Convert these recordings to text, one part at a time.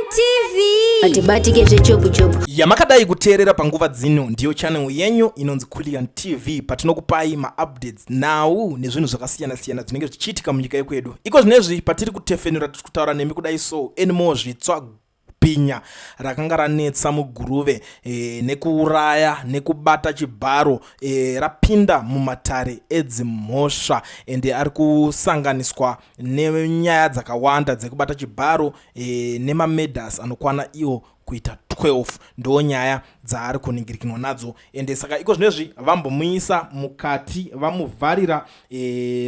TV atibatike zvechopu yamakadai kuteerera panguva dzino ndiyo channel yenyu inonzi Guruve TV patinokupai maupdates nhau nezvinhu zvakasiyana-siyana zvinenge zvichiitika munyika yekwedu. Iko zvinezvi patiri kutefenura tiri kutaura nemi kudai so enimo zvitsva bhinya rakanga ranetsa muGuruve nekuuraya nekubata chibharo rapinda mumatare edzimhosva ende ari kusanganiswa nenyaya dzakawanda dzekubata chibharo nemamedhasi anokwana iwo kuita 12 ndo nyaya dzaari kuningirikinwa nadzo ende saka iko zvinezvi vambomuisa mukati vamuvharira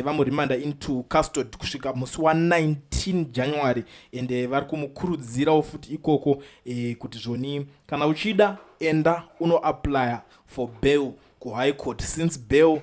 vamurimanda into custody kusvika musi wa 19 January ende vari kumukurudzirawo futi ikoko kuti zvoni kana uchida enda unoaplya for bail kuhigh court since bail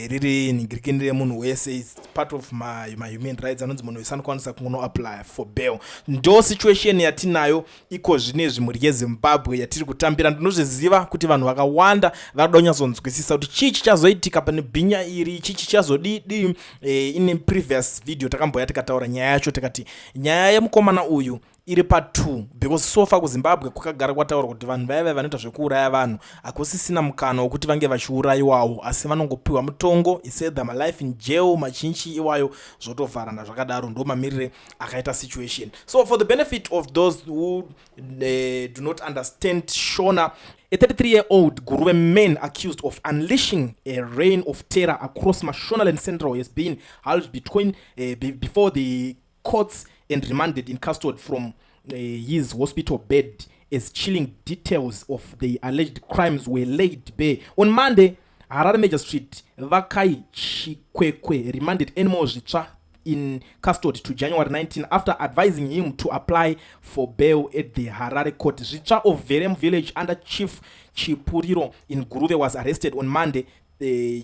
riri ningirikini remunhu wese is part of my human rights anonzi munhu wese anokwanisa kunoaplya for bail. Ndo situation yatinayo iko zvinezvi muri yeZimbabwe yatiri kutambira. Ndinozviziva kuti vanhu vakawanda varikuda kunyatsokunzwisisa kuti chii chichazoitika pane bhinya iri, chii chichazodii. In previous video takamboya tikataura nyaya yacho tikati nyaya yemukomana uyu iri pa2 because so far kuZimbabwe kwakagara kwataura kuti vanhu vaya vanoita zvekuuraya vanhu hakusisina mukana wekuti vange vachiurayiwawo asi vanongopiwa mutongo instead of life in jail machinchi iwayo zvotovharana zvakadaro. Ndo mamirire akaita situation. So for the benefit of those who do not understand Shona, a 33-year-old Guruve man accused of unleashing a reign of terror across Mashonaland Central has been held before the courts and remanded in custody from his hospital bed as chilling details of the alleged crimes were laid bare. On Monday, Harare Magistrate Vakai Chikwekwe remanded Enemo Zvitsva in custody to January 19 after advising him to apply for bail at the Harare court. Zvitsva of Verem village under Chief Chipuriro in Guruve was arrested on Monday,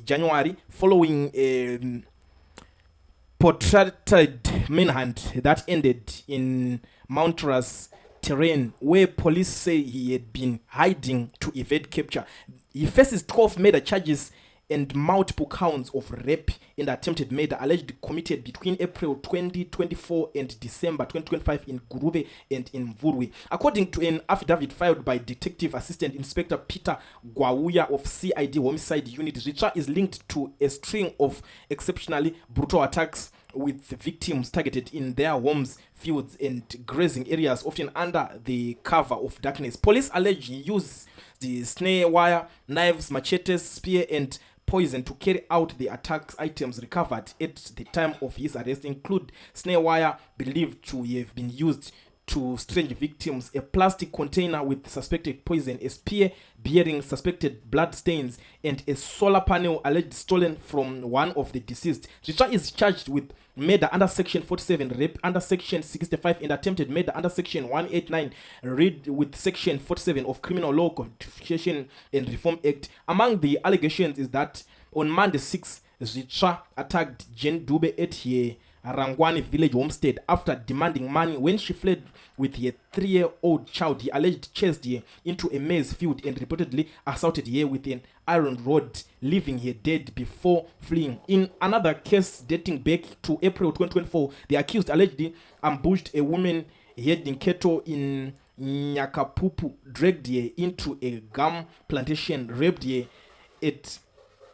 January, following protracted manhunt that ended in mountainous terrain where police say he had been hiding to evade capture. He faces 12 murder charges and multiple counts of rape and attempted murder allegedly committed between April 2024 and December 2025 in Guruve and in Mvurwe. According to an affidavit filed by Detective Assistant Inspector Peter Gwauya of CID Homicide Unit, Zvitsva is linked to a string of exceptionally brutal attacks with victims targeted in their homes, fields and grazing areas, often under the cover of darkness. Police allege he used the snare wire, knives, machetes, spear and poison to carry out the attacks. Items recovered at the time of his arrest include snare wire believed to have been used to strange victims, a plastic container with suspected poison, a spear bearing suspected blood stains, and a solar panel alleged stolen from one of the deceased. Zvitsva is charged with murder under section 47, rape under section 65, and attempted murder under section 189, read with section 47 of Criminal Law Codification and Reform Act. Among the allegations is that on Monday 6, Zvitsva attacked Jen Dube at her Rangwani village homestead after demanding money. When she fled with her 3-year-old child, he alleged chased her into a maize field and reportedly assaulted her with an iron rod, leaving her dead before fleeing. In another case dating back to April 2024, the accused allegedly ambushed a woman herding cattle in Nyakapupu, dragged her into a gum plantation, raped her at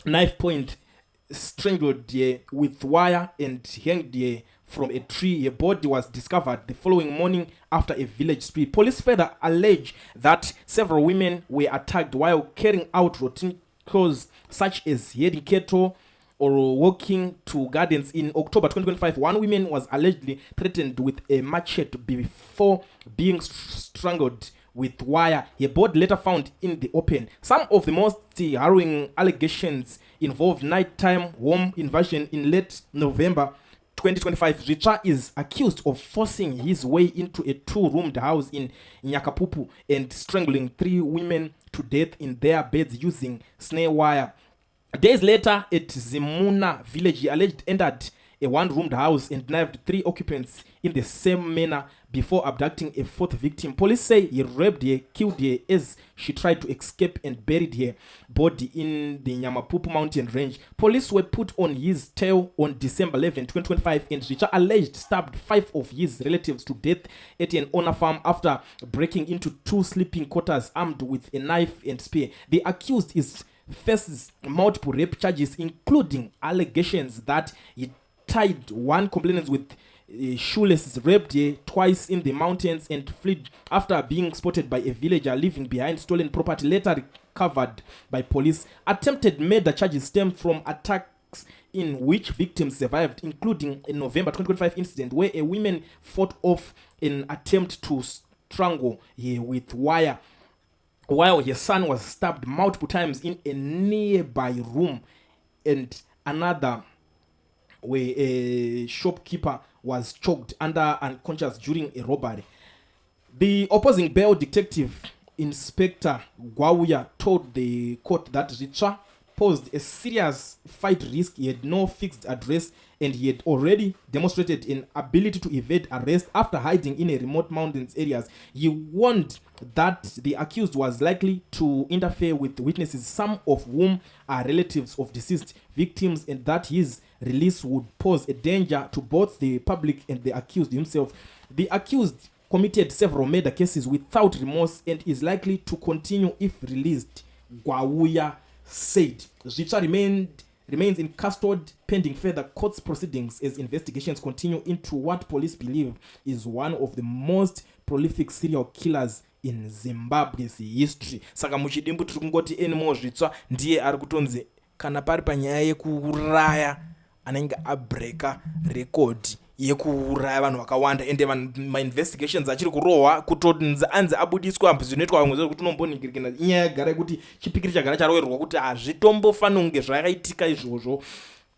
knife point, strangled her with wire and hanged her from a tree. Her body was discovered the following morning after a village spree. Police further allege that several women were attacked while carrying out routine chores such as herding cattle or walking to gardens. In October 2025, one woman was allegedly threatened with a machete before being strangled with wire. Her body later found in the open. Some of the most harrowing allegations involve nighttime home invasion. In late November 2025, Zvitsva is accused of forcing his way into a 2-roomed house in Nyakapupu and strangling 3 women to death in their beds using snare wire. Days later, at Zimuna village, he alleged entered a one-roomed house and knifed 3 occupants in the same manner before abducting a 4th victim. Police say he raped her, killed her as she tried to escape and buried her body in the Nyamapupu mountain range. Police were put on his tail on December 11, 2025, and Richard alleged stabbed 5 of his relatives to death at an owner farm after breaking into 2 sleeping quarters armed with a knife and spear. The accused faces multiple rape charges, including allegations that he tied one complainant with shoelaces, raped her twice in the mountains, and fled after being spotted by a villager leaving behind stolen property, later recovered by police. Attempted murder charges stem from attacks in which victims survived, including a November 2025 incident where a woman fought off an attempt to strangle her with wire, while her son was stabbed multiple times in a nearby room, and another where a shopkeeper was choked under unconscious during a robbery. The opposing bail detective, Inspector Guauya, told the court that Richard posed a serious fight risk. He had no fixed address and he had already demonstrated an ability to evade arrest after hiding in a remote mountains areas. He warned that the accused was likely to interfere with witnesses, some of whom are relatives of deceased victims, and that his release would pose a danger to both the public and the accused himself. The accused committed several murder cases without remorse and is likely to continue if released, Guauya said. Richard remains in custody pending further court proceedings as investigations continue into what police believe is one of the most prolific serial killers in Zimbabwe's history. Saka muchidimbu tiri kungoti enimo zvitsva ndiye ari kutonzi kana pari panyaya yekuuraya anenge abreka record yekuuraya vanhu vakawanda, ende ma-investigations achiri kurohwa kutonzi anzi abudiswa zvinoitwa vamwe kuti unomboningirikana inyaya yagara kuti chipikiri chagara charoverwa kuti hazvitombofanira kunge zvakaitika izvozvo.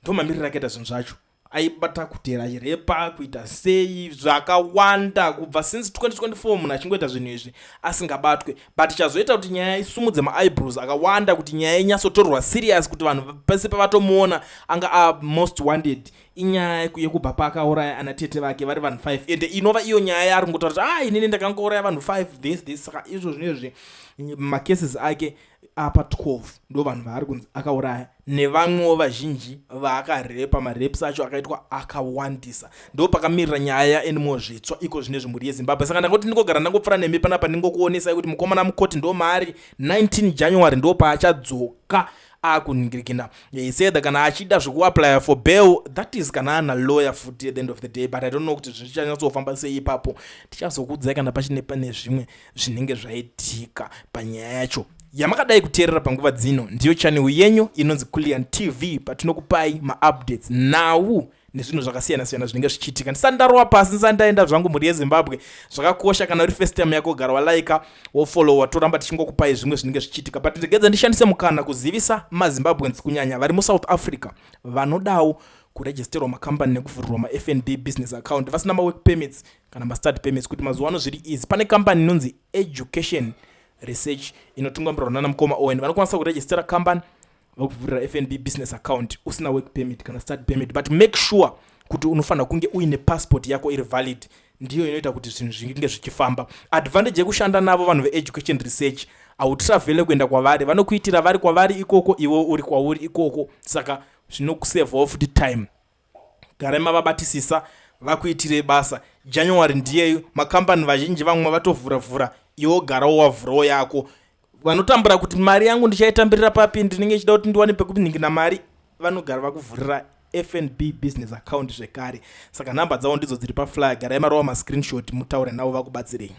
Ndomamiriro akaita zvinhu zvacho, aibata kutera chirepa, kuita sei, zvakawanda kubva since 2024 munhu achingoita zvinhu izvi asingabatwe. But chazoita kuti nyaya isumudze ma-eyebrows akawanda, kuti nyaya inyatsotorwa serious, kuti vanhu pese pavatomuona anga most wanted, inyaya yekubva paakauraya anatete vake vari vanhu 5, ende inova iyo nyaya yari kungotaura kuti inini ndakangouraya vanhu 5 this. Saka izvo zvinezvi macases ake apa 12 ndo vanhu vaari kunzi akauraya, nevamwewo vazhinji vaakarepa, marepes acho akaitwa akawandisa. Ndo pakamirira nyaya enimo zvitsva iko zvinezvi mhuri yeZimbabwe. Saka ndangoti ndingogara ndangopfura nemi panapa ndingokuonesai kuti mukomana mukoti ndo maari 19 January ndo paachadzoka akuningirikina. He said that kana achida zvekuapply for bail, that is kana ana lawyer futi at the end of the day, but I don't know kuti zvichanyatsoofamba sei ipapo. Tichazokudzai kana pachine pane zvimwe zvinenge zvaitika panyaya yacho. Yamakadai kuteerera panguva dzino ndiyo channel yenyu inonzi Kulian TV, patinokupai ma-updates now nezvinhu zvakasiyana siyana zvinenge zvichiitika. Ndisandarowa pasi ndisandaenda zvangu mhuri yeZimbabwe. Zvakakosha kana uri first time yako gara walike wofollowa, toramba tichingokupai zvimwe zvinenge zvichiitika. But ndegedza ndishandise mukana kuzivisa maZimbabweans kunyanya vari muSouth Africa vanodawo kuregisterwa makambani nekuvhurirwa ma-FNB business account vasina ma-work permits kana ma-study permits, kuti mazuva ano zviri easy. Pane kambani inonzi Education Research inotungambirirwa nana mukoma Owen, vanokwanisa kuregistera kambani vakuvhurira FNB business account usina work permit kana study permit, but make sure kuti unofanira kunge uine passport yako iri valid. Ndiyo inoita kuti zvinhu zvinge zvichifamba. Advantage yekushanda navo vanhu ve-Education Research, hautravele kuenda kwavari, vanokuitira vari kwavari ikoko, iwe uri kwauri ikoko. Saka zvinokusevawo futi time. Garai mavabatisisa vakuitire basa. January ndiyeyo, makambani vazhinji vamwe vatovhura, iwo garawo wavhurawo yako. Vanotambura kuti mari yangu ndichaitambirira papi, ndinenge chida kuti ndiwane pekuningira mari, vanogara vakuvhurira FNB business account zvekare. Saka namba dzavo ndidzo dziri paflyer, garai marowa ma screenshot mutaure navo vakubatsirei.